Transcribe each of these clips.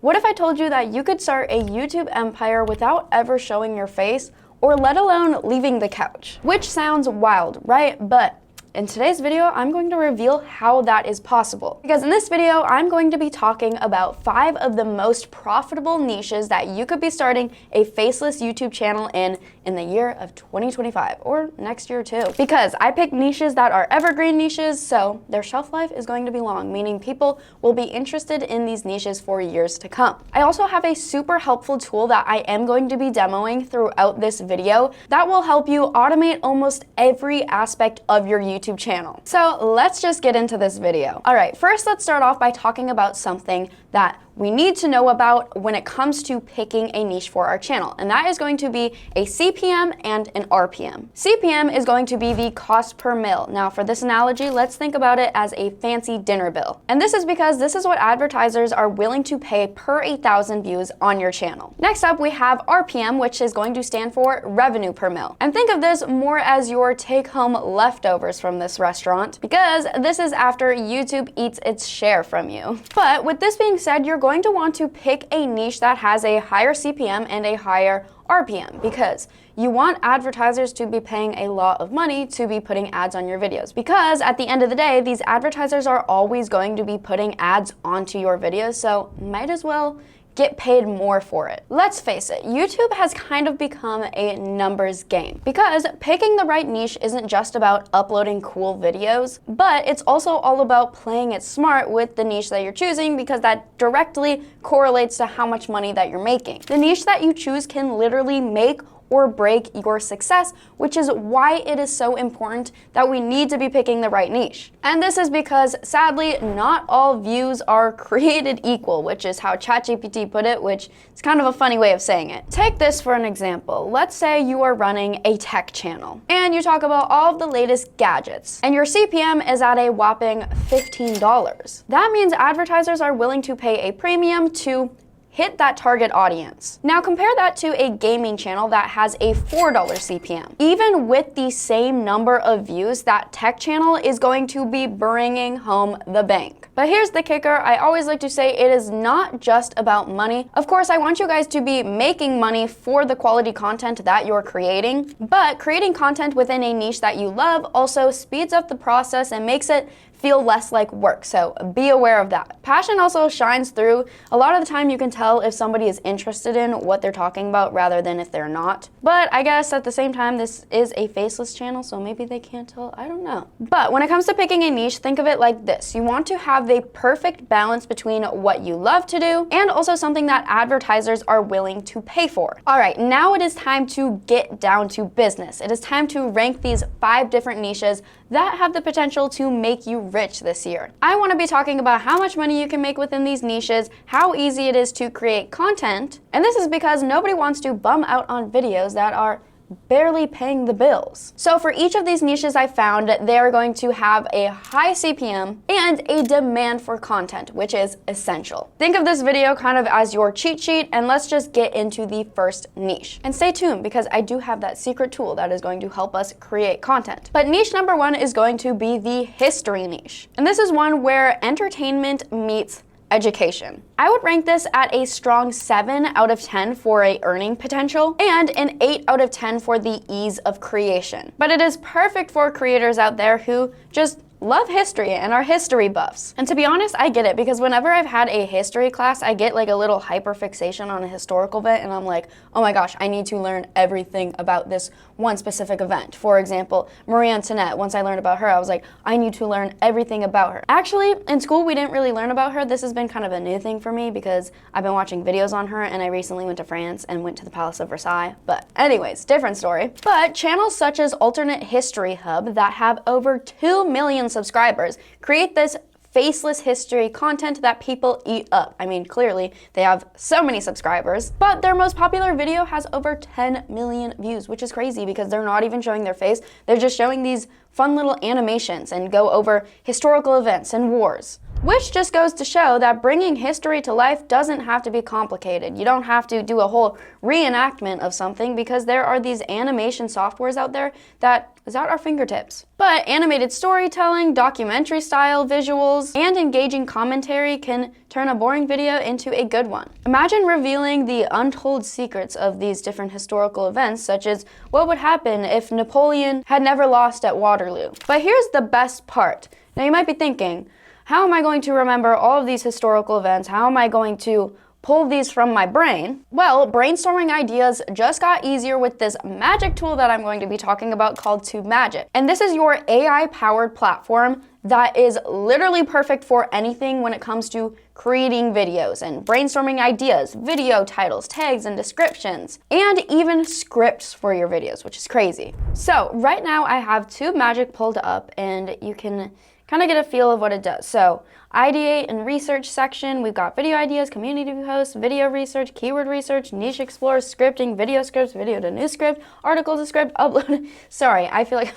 What if I told you that you could start a YouTube empire without ever showing your face, or let alone leaving the couch? Which sounds wild, right? But in today's video, I'm going to reveal how that is possible. Because in this video, I'm going to be talking about 5 of the most profitable niches that you could be starting a faceless YouTube channel in the year of 2025, or next year too. Because I picked niches that are evergreen niches, so their shelf life is going to be long, meaning people will be interested in these niches for years to come. I also have a super helpful tool that I am going to be demoing throughout this video that will help you automate almost every aspect of your YouTube channel. So let's just get into this video. All right, first let's start off by talking about something that we need to know about when it comes to picking a niche for our channel, and that is going to be a CPM and an RPM. CPM is going to be the cost per mil. Now for this analogy, let's think about it as a fancy dinner bill. And this is because this is what advertisers are willing to pay per 8,000 views on your channel. Next up, we have RPM, which is going to stand for revenue per mil. And think of this more as your take-home leftovers from this restaurant, because this is after YouTube eats its share from you. But with this being said, you're going to want to pick a niche that has a higher CPM and a higher RPM, because you want advertisers to be paying a lot of money to be putting ads on your videos. Because at the end of the day, these advertisers are always going to be putting ads onto your videos, so might as well get paid more for it. Let's face it, YouTube has kind of become a numbers game, because picking the right niche isn't just about uploading cool videos, but it's also all about playing it smart with the niche that you're choosing, because that directly correlates to how much money that you're making. The niche that you choose can literally make or break your success, which is why it is so important that we need to be picking the right niche. And this is because, sadly, not all views are created equal, which is how ChatGPT put it, which is kind of a funny way of saying it. Take this for an example. Let's say you are running a tech channel, and you talk about all of the latest gadgets, and your CPM is at a whopping $15. That means advertisers are willing to pay a premium to hit that target audience. Now compare that to a gaming channel that has a $4 CPM. Even with the same number of views, that tech channel is going to be bringing home the bank. But here's the kicker. I always like to say it is not just about money. Of course, I want you guys to be making money for the quality content that you're creating, but creating content within a niche that you love also speeds up the process and makes it feel less like work, so be aware of that. Passion also shines through. A lot of the time you can tell if somebody is interested in what they're talking about rather than if they're not. But I guess at the same time, this is a faceless channel, so maybe they can't tell, I don't know. But when it comes to picking a niche, think of it like this. You want to have the perfect balance between what you love to do and also something that advertisers are willing to pay for. All right, now it is time to get down to business. It is time to rank these 5 different niches that have the potential to make you rich this year. I want to be talking about how much money you can make within these niches, how easy it is to create content, and this is because nobody wants to bum out on videos that are barely paying the bills. So for each of these niches I found, they are going to have a high CPM and a demand for content, which is essential. Think of this video kind of as your cheat sheet, and let's just get into the first niche. And stay tuned, because I do have that secret tool that is going to help us create content. But niche number 1 is going to be the history niche. And this is one where entertainment meets education. I would rank this at a strong 7 out of 10 for a earning potential and an 8 out of 10 for the ease of creation. But it is perfect for creators out there who just love history and are history buffs. And to be honest, I get it, because whenever I've had a history class, I get like a little hyperfixation on a historical event, and I'm like, oh my gosh, I need to learn everything about this one specific event. For example, Marie Antoinette, once I learned about her, I was like, I need to learn everything about her. Actually, in school, we didn't really learn about her. This has been kind of a new thing for me, because I've been watching videos on her, and I recently went to France and went to the Palace of Versailles. But anyways, different story. But channels such as Alternate History Hub that have over 2 million subscribers create this faceless history content that people eat up. I mean, clearly they have so many subscribers, but their most popular video has over 10 million views, which is crazy because they're not even showing their face. They're just showing these fun little animations and go over historical events and wars. Which just goes to show that bringing history to life doesn't have to be complicated. You don't have to do a whole reenactment of something because there are these animation softwares out there that is at our fingertips. But animated storytelling, documentary style visuals, and engaging commentary can turn a boring video into a good one. Imagine revealing the untold secrets of these different historical events, such as what would happen if Napoleon had never lost at Waterloo. But here's the best part. Now you might be thinking, how am I going to remember all of these historical events? How am I going to pull these from my brain? Well, brainstorming ideas just got easier with this magic tool that I'm going to be talking about called TubeMagic. And this is your AI-powered platform that is literally perfect for anything when it comes to creating videos and brainstorming ideas, video titles, tags, and descriptions, and even scripts for your videos, which is crazy. So right now I have TubeMagic pulled up and you can kind of get a feel of what it does. So ideate and research section, we've got video ideas, community posts, video research, keyword research, niche explorers, scripting, video scripts, video to new script, article to script, upload. Sorry, I feel like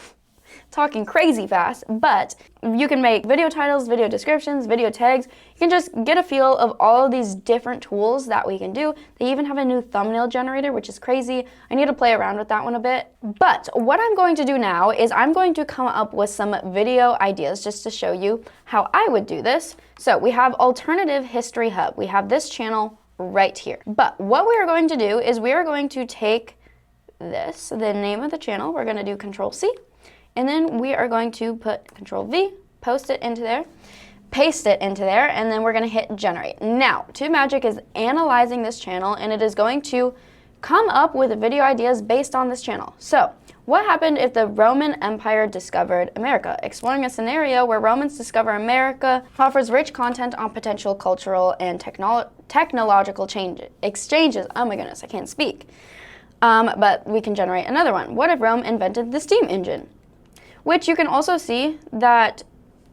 talking crazy fast, but you can make video titles, video descriptions, video tags. You can just get a feel of all of these different tools that we can do. They even have a new thumbnail generator, which is crazy. I need to play around with that one a bit. But what I'm going to do now is I'm going to come up with some video ideas just to show you how I would do this. So we have Alternative History Hub. We have this channel right here. But what we are going to do is we are going to take this, the name of the channel, we're going to do Control-C. And then we are going to put Control-V, post it into there, paste it into there, and then we're going to hit generate. Now, TubeMagic is analyzing this channel and it is going to come up with video ideas based on this channel. So, what happened if the Roman Empire discovered America? Exploring a scenario where Romans discover America offers rich content on potential cultural and technological exchanges. Oh my goodness, I can't speak. But we can generate another one. What if Rome invented the steam engine? Which you can also see that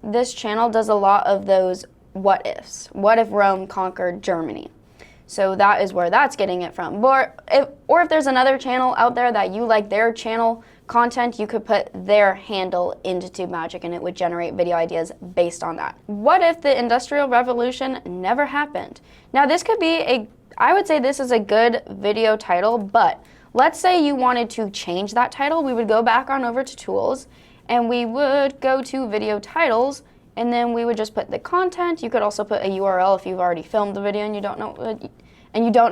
this channel does a lot of those what ifs. What if Rome conquered Germany? So that is where that's getting it from. Or if there's another channel out there that you like their channel content, you could put their handle into TubeMagic and it would generate video ideas based on that. What if the Industrial Revolution never happened? Now this could be I would say this is a good video title, but let's say you wanted to change that title. We would go back on over to Tools and we would go to Video Titles, and then we would just put the content. You could also put a URL if you've already filmed the video and you don't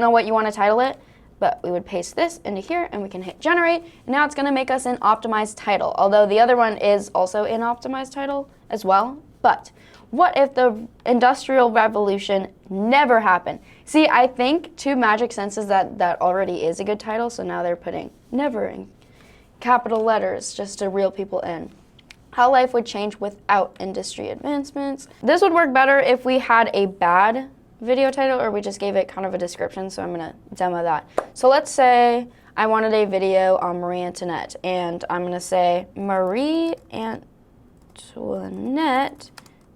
know what you want to title it. But we would paste this into here and we can hit generate. And now it's going to make us an optimized title, although the other one is also an optimized title as well. But what if the Industrial Revolution never happened? See, I think TubeMagic senses that already is a good title, so now they're putting never in capital letters just to reel people in. How life would change without industry advancements. This would work better if we had a bad video title or we just gave it kind of a description, so I'm going to demo that. So let's say I wanted a video on Marie Antoinette, and I'm going to say Marie Antoinette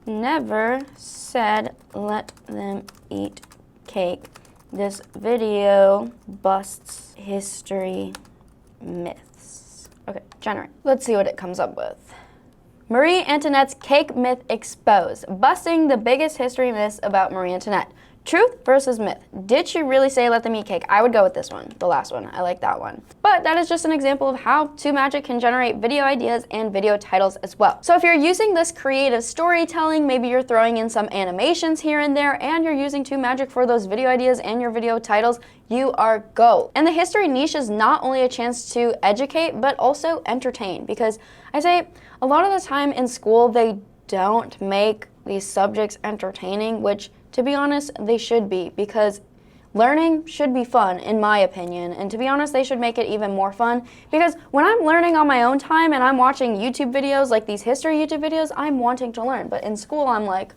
never said let them eat cake. This video busts history myths. Okay, generate. Let's see what it comes up with. Marie Antoinette's cake myth exposed, busting the biggest history myths about Marie Antoinette. Truth versus myth. Did she really say let them eat cake? I would go with this one, the last one. I like that one. But that is just an example of how TubeMagic can generate video ideas and video titles as well. So if you're using this creative storytelling, maybe you're throwing in some animations here and there, and you're using TubeMagic for those video ideas and your video titles, you are gold. And the history niche is not only a chance to educate, but also entertain. Because I say a lot of the time in school, they don't make these subjects entertaining, which to be honest, they should be, because learning should be fun, in my opinion. And to be honest, they should make it even more fun, because when I'm learning on my own time and I'm watching YouTube videos, like these history YouTube videos, I'm wanting to learn. But in school, I'm like,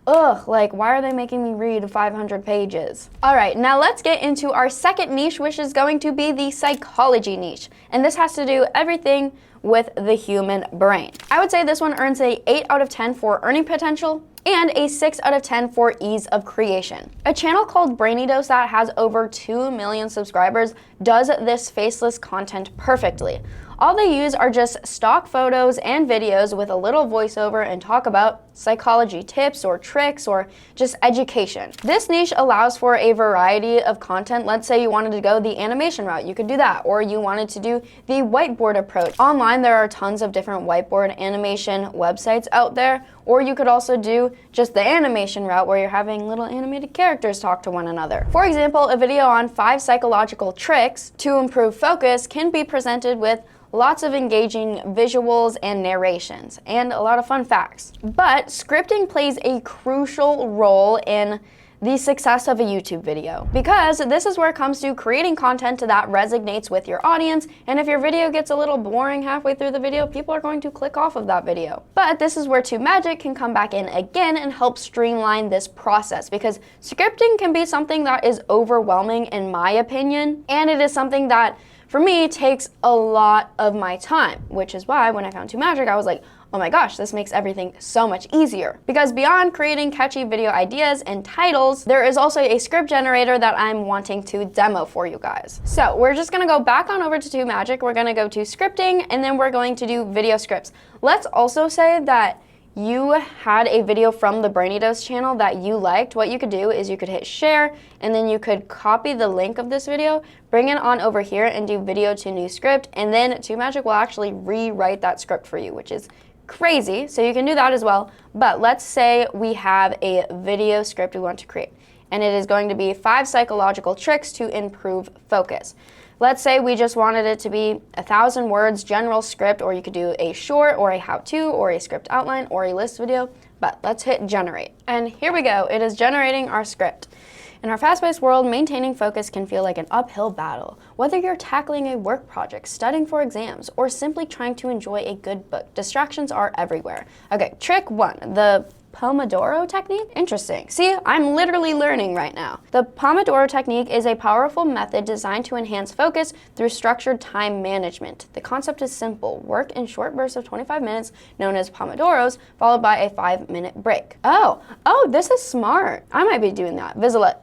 ugh, like, why are they making me read 500 pages? All right, now let's get into our second niche, which is going to be the psychology niche. And this has to do everything with the human brain. I would say this one earns a 8 out of 10 for earning potential and a 6 out of 10 for ease of creation. A channel called BrainyDose that has over 2 million subscribers does this faceless content perfectly. All they use are just stock photos and videos with a little voiceover and talk about psychology tips or tricks or just education. This niche allows for a variety of content. Let's say you wanted to go the animation route, you could do that, or you wanted to do the whiteboard approach. Online, there are tons of different whiteboard animation websites out there, or you could also do just the animation route where you're having little animated characters talk to one another. For example, a video on 5 psychological tricks to improve focus can be presented with lots of engaging visuals and narrations, and a lot of fun facts. But scripting plays a crucial role in the success of a YouTube video, because this is where it comes to creating content that resonates with your audience, and if your video gets a little boring halfway through the video, people are going to click off of that video. But this is where TubeMagic can come back in again and help streamline this process, because scripting can be something that is overwhelming in my opinion, and it is something that for me takes a lot of my time, which is why when I found TubeMagic, I was like, oh my gosh, this makes everything so much easier. Because beyond creating catchy video ideas and titles, there is also a script generator that I'm wanting to demo for you guys. So we're just gonna go back on over to TubeMagic, we're gonna go to scripting, and then we're going to do video scripts. Let's also say that you had a video from the Brainy Dose channel that you liked. What you could do is you could hit share, and then you could copy the link of this video, bring it on over here and do video to new script, and then TubeMagic will actually rewrite that script for you, which is crazy. So you can do that as well. But let's say we have a video script we want to create, and it is going to be 5 psychological tricks to improve focus. Let's say we just wanted it to be 1,000 words general script, or you could do a short or a how-to or a script outline or a list video, but let's hit generate. And here we go, it is generating our script. In our fast-paced world, maintaining focus can feel like an uphill battle. Whether you're tackling a work project, studying for exams, or simply trying to enjoy a good book, distractions are everywhere. Okay, trick 1, the Pomodoro technique? Interesting. See, I'm literally learning right now. The Pomodoro technique is a powerful method designed to enhance focus through structured time management. The concept is simple. Work in short bursts of 25 minutes, known as Pomodoros, followed by a 5-minute break. Oh, this is smart. I might be doing that.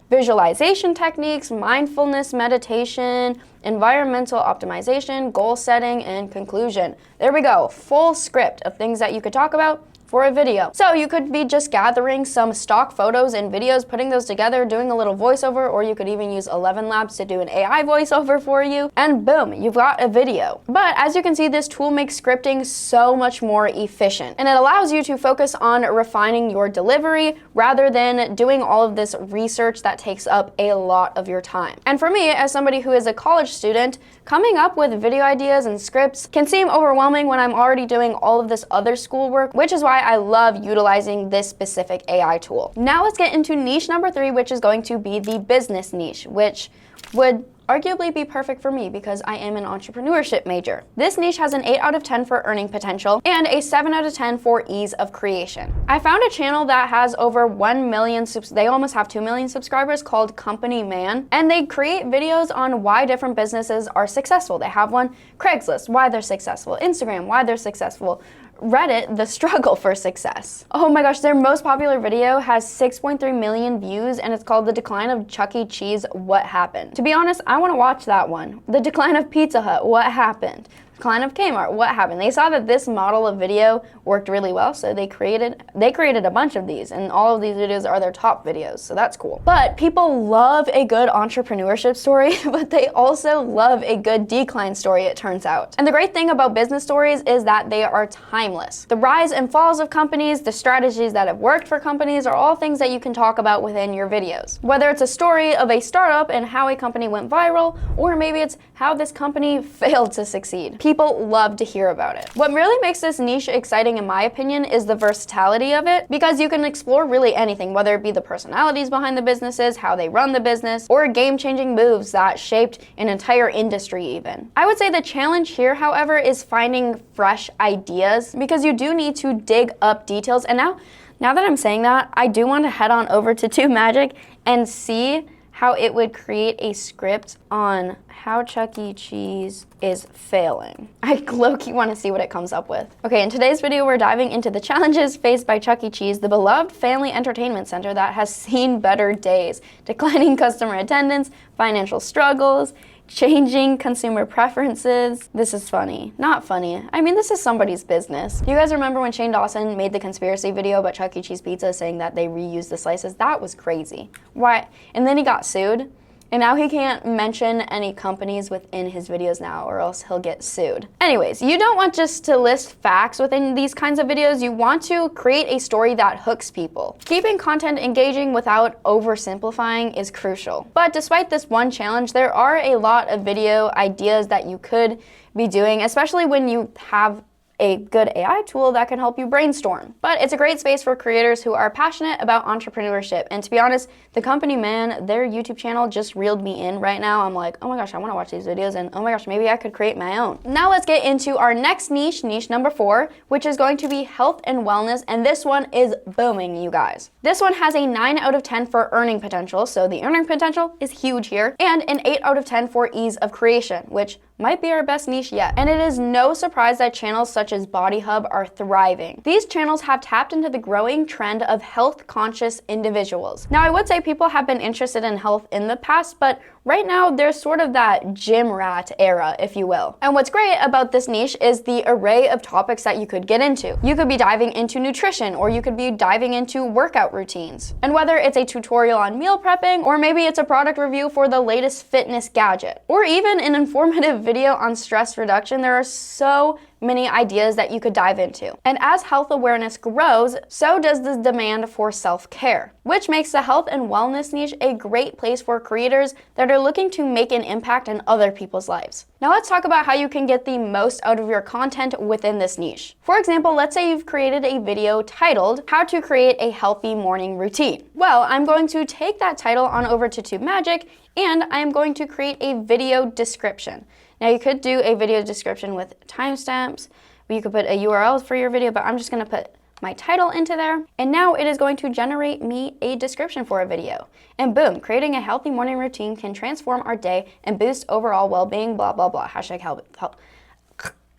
Visualization techniques, mindfulness meditation, environmental optimization, goal setting, and conclusion. There we go. Full script of things that you could talk about for a video. So you could be just gathering some stock photos and videos, putting those together, doing a little voiceover, or you could even use 11 Labs to do an AI voiceover for you, and boom, you've got a video. But as you can see, this tool makes scripting so much more efficient, and it allows you to focus on refining your delivery rather than doing all of this research that takes up a lot of your time. And for me, as somebody who is a college student, coming up with video ideas and scripts can seem overwhelming when I'm already doing all of this other schoolwork, which is why I love utilizing this specific AI tool. Now let's get into niche number 3, which is going to be the business niche, which would arguably be perfect for me because I am an entrepreneurship major. This niche has an 8 out of 10 for earning potential and a 7 out of 10 for ease of creation. I found a channel that has over 1 million, they almost have 2 million subscribers, called Company Man, and they create videos on why different businesses are successful. They have one, Craigslist, why they're successful, Instagram, why they're successful, Reddit, the struggle for success. Oh my gosh, their most popular video has 6.3 million views, and it's called The Decline of Chuck E. Cheese, What Happened? To be honest, I want to watch that one. The Decline of Pizza Hut, What Happened? Decline of Kmart, What Happened? They saw that this model of video worked really well, so they created a bunch of these, and all of these videos are their top videos, so that's cool. But people love a good entrepreneurship story, but they also love a good decline story, it turns out. And the great thing about business stories is that they are timeless. The rise and falls of companies, the strategies that have worked for companies are all things that you can talk about within your videos. Whether it's a story of a startup and how a company went viral, or maybe it's how this company failed to succeed. People love to hear about it. What really makes this niche exciting, in my opinion, is the versatility of it, because you can explore really anything, whether it be the personalities behind the businesses, how they run the business, or game-changing moves that shaped an entire industry even. I would say the challenge here, however, is finding fresh ideas, because you do need to dig up details. And now that I'm saying that, I do want to head on over to TubeMagic and see how it would create a script on how Chuck E. Cheese is failing. I low-key want to see what it comes up with. Okay, in today's video, we're diving into the challenges faced by Chuck E. Cheese, the beloved family entertainment center that has seen better days, declining customer attendance, financial struggles, changing consumer preferences. This is funny. Not funny. I mean, this is somebody's business. Do you guys remember when Shane Dawson made the conspiracy video about Chuck E. Cheese pizza saying that they reused the slices? That was crazy. Why? And then he got sued. And now he can't mention any companies within his videos now, or else he'll get sued. Anyways, you don't want just to list facts within these kinds of videos. You want to create a story that hooks people. Keeping content engaging without oversimplifying is crucial. But despite this one challenge, there are a lot of video ideas that you could be doing, especially when you have a good AI tool that can help you brainstorm. But it's a great space for creators who are passionate about entrepreneurship. And to be honest, the company man, their YouTube channel just reeled me in right now. I'm like, oh my gosh, I want to watch these videos, and oh my gosh, maybe I could create my own. Now let's get into our next niche, niche number 4, which is going to be health and wellness. And this one is booming, you guys. This one has a 9 out of 10 for earning potential. So the earning potential is huge here, and an 8 out of 10 for ease of creation, which might be our best niche yet. And it is no surprise that channels such as Body Hub are thriving. These channels have tapped into the growing trend of health-conscious individuals. Now, I would say people have been interested in health in the past, but right now there's sort of that gym rat era, if you will. And what's great about this niche is the array of topics that you could get into. You could be diving into nutrition, or you could be diving into workout routines. And whether it's a tutorial on meal prepping, or maybe it's a product review for the latest fitness gadget, or even an informative video on stress reduction, there are so many ideas that you could dive into. And as health awareness grows, so does the demand for self-care, which makes the health and wellness niche a great place for creators that are looking to make an impact in other people's lives. Now let's talk about how you can get the most out of your content within this niche. For example, let's say you've created a video titled, How to Create a Healthy Morning Routine. Well, I'm going to take that title on over to TubeMagic, and I am going to create a video description. Now you could do a video description with timestamps, but you could put a URL for your video, but I'm just gonna put my title into there. And now it is going to generate me a description for a video. And boom, creating a healthy morning routine can transform our day and boost overall well-being, blah, blah, blah. Hashtag help.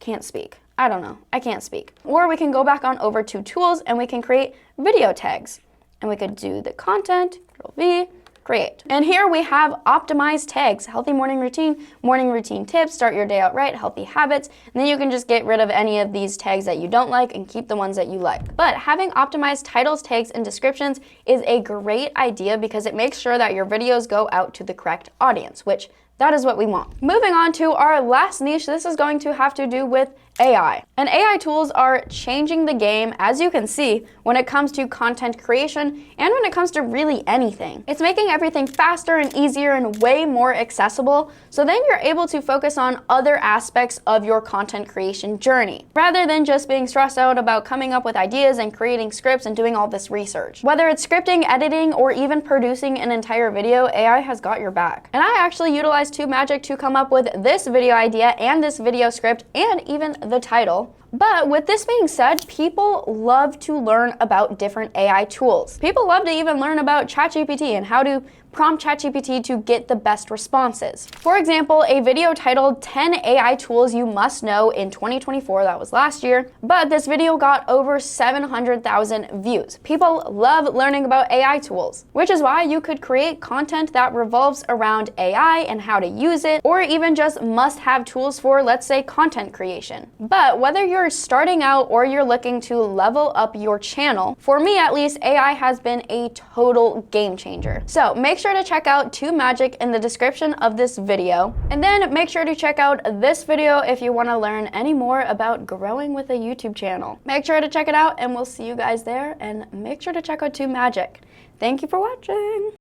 Can't speak. I don't know, I can't speak. Or we can go back on over to tools and we can create video tags. And we could do the content, Control V, create. And here we have optimized tags, healthy morning routine tips, start your day out right, healthy habits, and then you can just get rid of any of these tags that you don't like and keep the ones that you like. But having optimized titles, tags, and descriptions is a great idea because it makes sure that your videos go out to the correct audience, which that is what we want. Moving on to our last niche, this is going to have to do with AI. And AI tools are changing the game, as you can see, when it comes to content creation and when it comes to really anything. It's making everything faster and easier and way more accessible, so then you're able to focus on other aspects of your content creation journey, rather than just being stressed out about coming up with ideas and creating scripts and doing all this research. Whether it's scripting, editing, or even producing an entire video, AI has got your back. And I actually utilized TubeMagic to come up with this video idea and this video script and even the title. But with this being said, people love to learn about different AI tools. People love to even learn about ChatGPT and how to prompt ChatGPT to get the best responses. For example, a video titled 10 AI Tools You Must Know in 2024, that was last year, but this video got over 700,000 views. People love learning about AI tools, which is why you could create content that revolves around AI and how to use it, or even just must-have tools for, let's say, content creation. But whether you're starting out or you're looking to level up your channel, for me at least, AI has been a total game changer. So make sure to check out TubeMagic in the description of this video. And then make sure to check out this video if you want to learn any more about growing with a YouTube channel. Make sure to check it out and we'll see you guys there, and make sure to check out TubeMagic. Thank you for watching.